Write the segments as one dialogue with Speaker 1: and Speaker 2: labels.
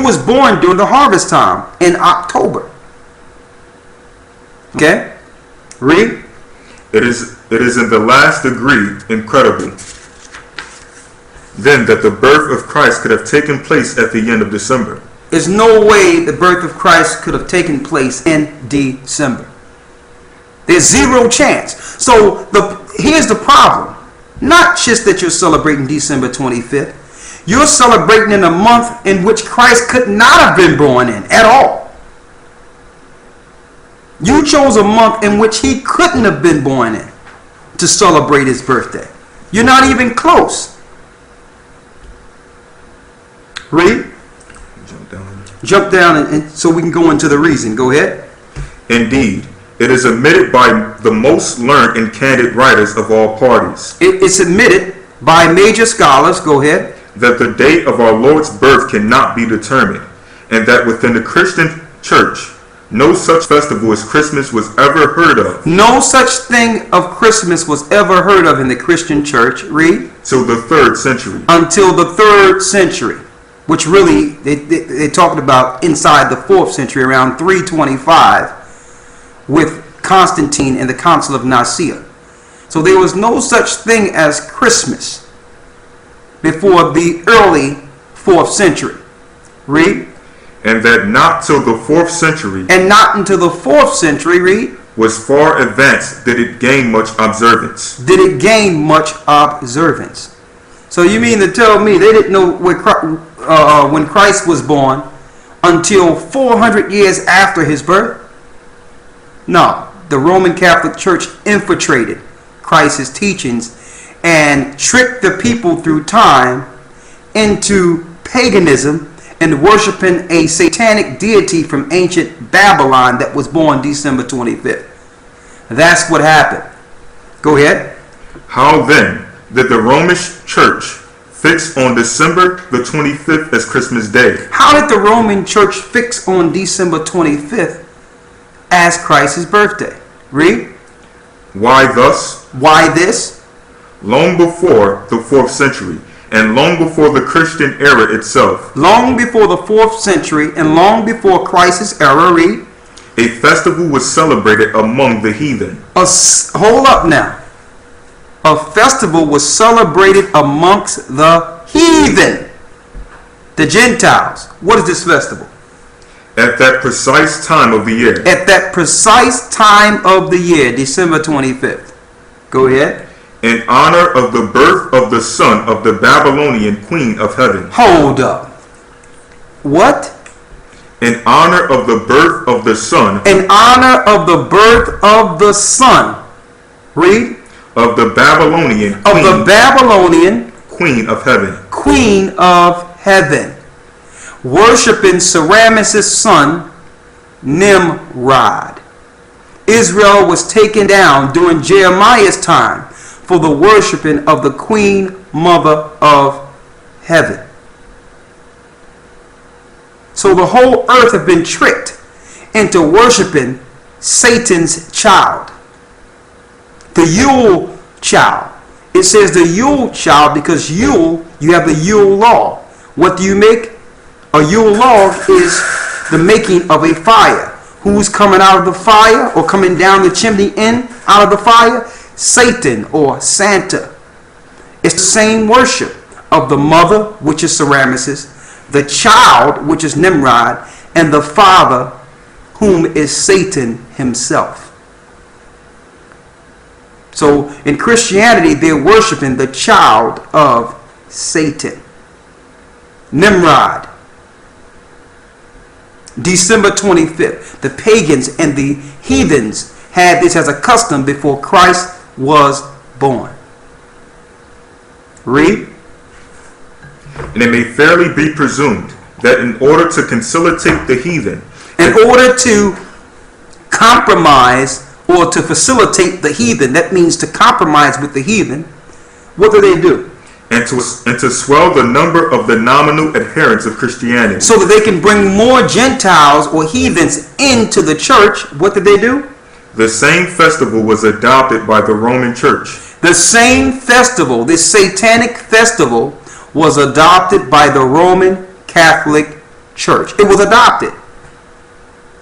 Speaker 1: You was born during the harvest time in October. Okay? Read.
Speaker 2: It is in the last degree incredible, then, that the birth of Christ could have taken place at the end of December.
Speaker 1: There's no way the birth of Christ could have taken place in December. There's zero chance. So here's the problem. Not just that you're celebrating December 25th. You're celebrating in a month in which Christ could not have been born in at all. You chose a month in which he couldn't have been born in to celebrate his birthday. You're not even close. Read. Jump down and so we can go into the reason. Go ahead.
Speaker 2: Indeed, it is admitted by the most learned and candid writers of all parties.
Speaker 1: It's admitted by major scholars. Go ahead.
Speaker 2: That the date of our Lord's birth cannot be determined, and that within the Christian church, no such festival as Christmas was ever heard of.
Speaker 1: No such thing of Christmas was ever heard of in the Christian church. Read.
Speaker 2: Till the 3rd century.
Speaker 1: Until the 3rd century, which really they talked about inside the 4th century, around 325, with Constantine and the Council of Nicaea. So there was no such thing as Christmas before the early 4th century. Read.
Speaker 2: And that not till the 4th century.
Speaker 1: And not until the 4th century, read.
Speaker 2: Was far advanced did it gain much observance.
Speaker 1: Did it gain much observance. So you mean to tell me they didn't know when Christ was born until 400 years after his birth? No. The Roman Catholic Church infiltrated Christ's teachings and tricked the people through time into paganism and worshiping a satanic deity from ancient Babylon that was born December 25th. That's what happened. Go ahead.
Speaker 2: How then did the Roman Church fix on December the 25th as Christmas Day?
Speaker 1: How did the Roman Church fix on December 25th as Christ's birthday? Read.
Speaker 2: Why thus?
Speaker 1: Why this?
Speaker 2: Long before the 4th century, and long before the Christian era itself.
Speaker 1: Long before the 4th century, and long before Christ's era, read.
Speaker 2: A festival was celebrated among the heathen.
Speaker 1: Hold up now. A festival was celebrated amongst the heathen. The Gentiles. What is this festival?
Speaker 2: At that precise time of the year.
Speaker 1: At that precise time of the year, December 25th. Go ahead.
Speaker 2: In honor of the birth of the son of the Babylonian queen of heaven.
Speaker 1: Hold up. What?
Speaker 2: In honor of the birth of the son.
Speaker 1: In honor of the birth of the son. Read.
Speaker 2: Of the Babylonian queen.
Speaker 1: Of the Babylonian
Speaker 2: queen of heaven.
Speaker 1: Queen of heaven. Worshipping Semiramis' son, Nimrod. Israel was taken down during Jeremiah's time for the worshiping of the Queen Mother of Heaven. So the whole earth had been tricked into worshiping Satan's child. The Yule child. It says the Yule child because Yule, you have the Yule law. What do you make? A Yule log is the making of a fire. Who's coming out of the fire or coming down the chimney out of the fire? Satan or Santa. It's the same worship of the mother, which is Semiramis, the child, which is Nimrod, and the father, whom is Satan himself. So in Christianity, they're worshiping the child of Satan. Nimrod. December 25th. The pagans and the heathens had this as a custom before Christ was born. Read.
Speaker 2: And it may fairly be presumed that in order to conciliate the heathen,
Speaker 1: in order to compromise or to facilitate the heathen, that means to compromise with the heathen, what do?
Speaker 2: And to swell the number of the nominal adherents of Christianity.
Speaker 1: So that they can bring more Gentiles or heathens into the church, what did they do?
Speaker 2: The same festival was adopted by the Roman Church.
Speaker 1: The same festival, this satanic festival, was adopted by the Roman Catholic church. It was adopted.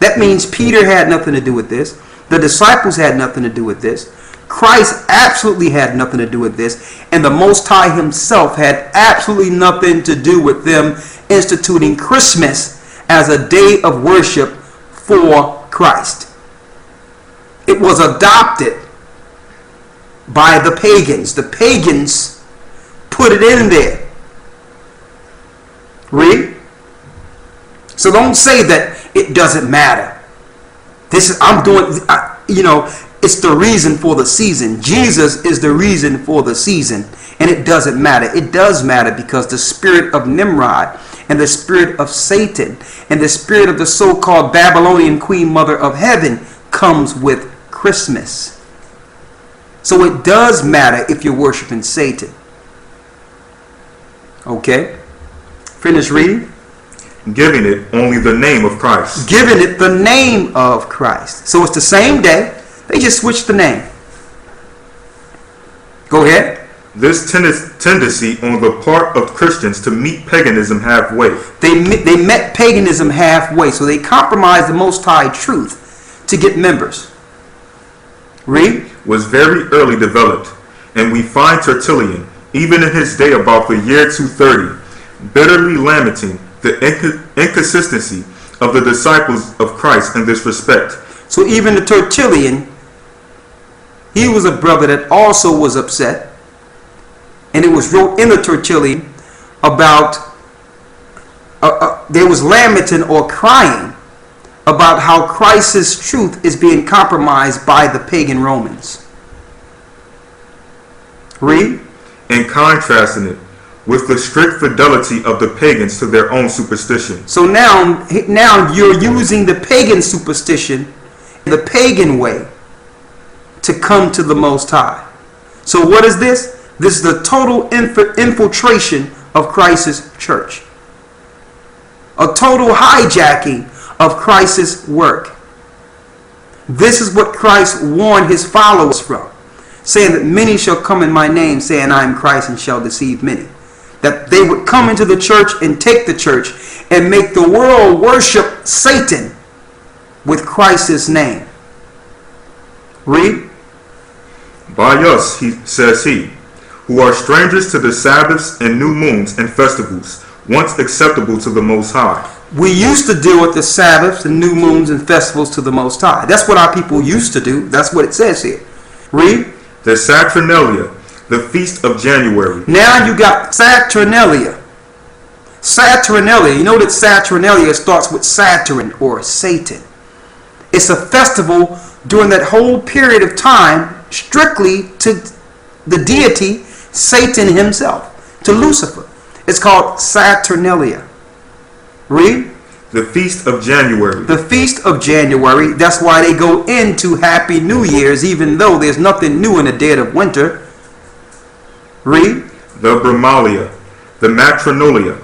Speaker 1: That means Peter had nothing to do with this. The disciples had nothing to do with this. Christ absolutely had nothing to do with this. And the Most High himself had absolutely nothing to do with them instituting Christmas as a day of worship for Christ. It was adopted by the pagans. The pagans put it in there. Read. So don't say that it doesn't matter. This is, I'm doing, it's the reason for the season. Jesus is the reason for the season. And it doesn't matter. It does matter because the spirit of Nimrod and the spirit of Satan and the spirit of the so-called Babylonian queen mother of heaven comes with Christmas. So it does matter if you're worshiping Satan. Okay? Finish reading.
Speaker 2: Giving it only the name of Christ.
Speaker 1: Giving it the name of Christ. So it's the same day. They just switched the name. Go ahead.
Speaker 2: This tendency on the part of Christians to meet paganism halfway.
Speaker 1: They met paganism halfway. So they compromised the Most High truth to get members. Read.
Speaker 2: Was very early developed. And we find Tertullian, even in his day about the year 230, bitterly lamenting the inconsistency of the disciples of Christ in this respect.
Speaker 1: So even the Tertullian, he was a brother that also was upset. And it was wrote in the Tertullian about, there was lamenting or crying about how Christ's truth is being compromised by the pagan Romans. Read.
Speaker 2: And contrasting it with the strict fidelity of the pagans to their own superstition.
Speaker 1: So now you're using the pagan superstition, the pagan way, to come to the Most High. So what is this? This is the total infiltration of Christ's church. A total hijacking of Christ's work. This is what Christ warned his followers from, saying that many shall come in my name, saying I am Christ, and shall deceive many. That they would come into the church and take the church and make the world worship Satan with Christ's name. Read.
Speaker 2: By us, says he, who are strangers to the Sabbaths and new moons and festivals, once acceptable to the Most High.
Speaker 1: We used to deal with the Sabbaths, the new moons, and festivals to the Most High. That's what our people used to do. That's what it says here. Read.
Speaker 2: The Saturnalia, the feast of January.
Speaker 1: Now you got Saturnalia. Saturnalia. You know that Saturnalia starts with Saturn or Satan. It's a festival during that whole period of time strictly to the deity Satan himself, to Lucifer. It's called Saturnalia. Read.
Speaker 2: The feast of January.
Speaker 1: The feast of January. That's why they go into Happy New Year's, even though there's nothing new in the dead of winter. Read.
Speaker 2: The Brahmalia, the Matronalia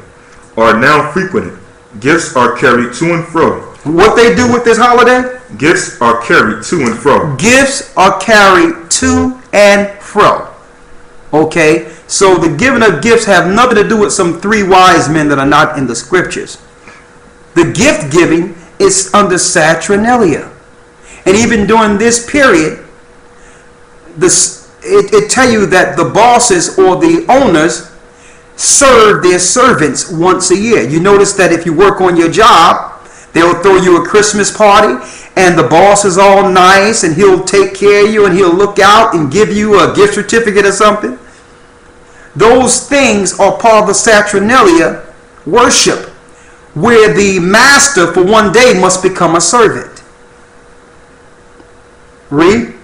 Speaker 2: are now frequented. Gifts are carried to and fro.
Speaker 1: What they do with this holiday?
Speaker 2: Gifts are carried to and fro.
Speaker 1: Gifts are carried to and fro. Okay, so the giving of gifts have nothing to do with some three wise men that are not in the scriptures. The gift giving is under Saturnalia. And even during this period, it tell you that the bosses or the owners serve their servants once a year. You notice that if you work on your job, they'll throw you a Christmas party and the boss is all nice and he'll take care of you and he'll look out and give you a gift certificate or something. Those things are part of the Saturnalia worship, where the master for one day must become a servant. Read.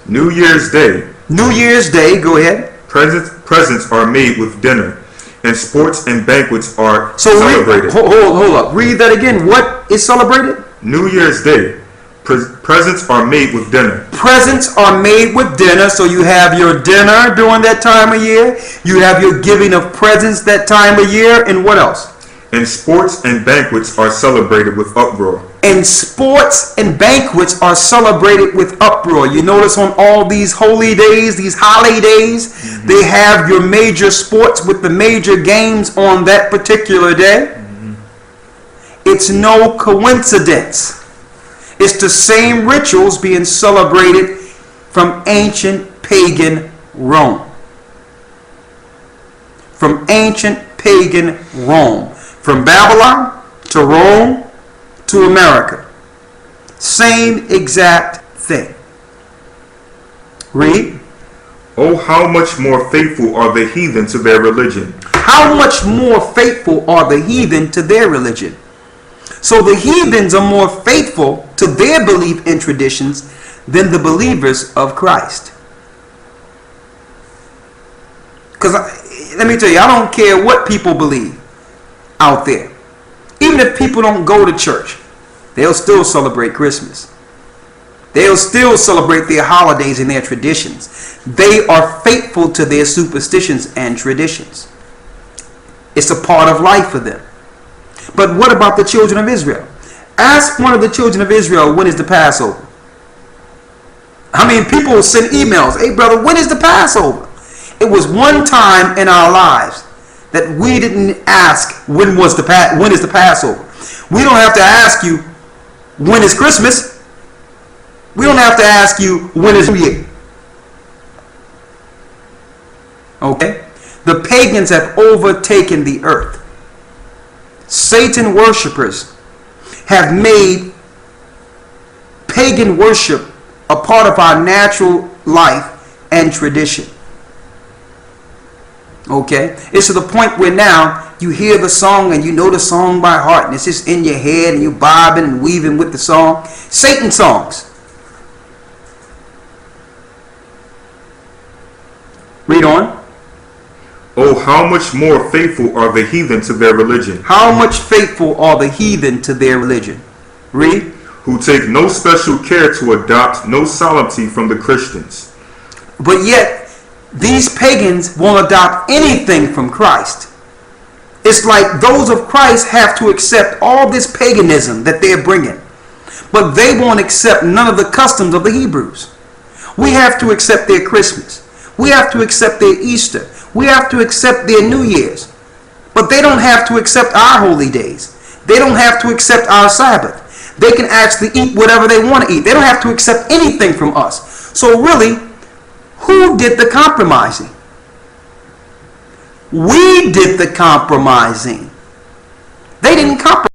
Speaker 2: New Year's Day.
Speaker 1: New Year's Day, go ahead.
Speaker 2: Presents are made with dinner, and sports and banquets are celebrated.
Speaker 1: Hold up. Read that again. What is celebrated?
Speaker 2: New Year's Day. Presents are made with dinner.
Speaker 1: Presents are made with dinner. So you have your dinner during that time of year. You have your giving of presents that time of year. And what else?
Speaker 2: And sports and banquets are celebrated with uproar.
Speaker 1: And sports and banquets are celebrated with uproar. You notice on all these holy days, these holidays, they have your major sports with the major games on that particular day. It's no coincidence. It's the same rituals being celebrated from ancient pagan Rome. From ancient pagan Rome. From Babylon to Rome to America. Same exact thing. Read.
Speaker 2: Oh, how much more faithful are the heathen to their religion.
Speaker 1: How much more faithful are the heathen to their religion? So the heathens are more faithful to their belief and traditions than the believers of Christ. Because let me tell you, I don't care what people believe out there. Even if people don't go to church, they'll still celebrate Christmas. They'll still celebrate their holidays and their traditions. They are faithful to their superstitions and traditions. It's a part of life for them. But what about the children of Israel? Ask one of the children of Israel, when is the Passover? I mean, people will send emails. Hey, brother, when is the Passover? It was one time in our lives that we didn't ask, when is the Passover? We don't have to ask you, when is Christmas? We don't have to ask you, when is New Year? Okay? The pagans have overtaken the earth. Satan worshippers have made pagan worship a part of our natural life and tradition. Okay? It's to the point where now you hear the song and you know the song by heart and it's just in your head and you're bobbing and weaving with the song. Satan songs. Read on.
Speaker 2: Oh, how much more faithful are the heathen to their religion.
Speaker 1: How much faithful are the heathen to their religion? Read.
Speaker 2: Who take no special care to adopt no solemnity from the Christians.
Speaker 1: But yet, these pagans won't adopt anything from Christ. It's like those of Christ have to accept all this paganism that they're bringing. But they won't accept none of the customs of the Hebrews. We have to accept their Christmas. We have to accept their Easter. We have to accept their New Year's. But they don't have to accept our holy days. They don't have to accept our Sabbath. They can actually eat whatever they want to eat. They don't have to accept anything from us. So really, who did the compromising? We did the compromising. They didn't compromise.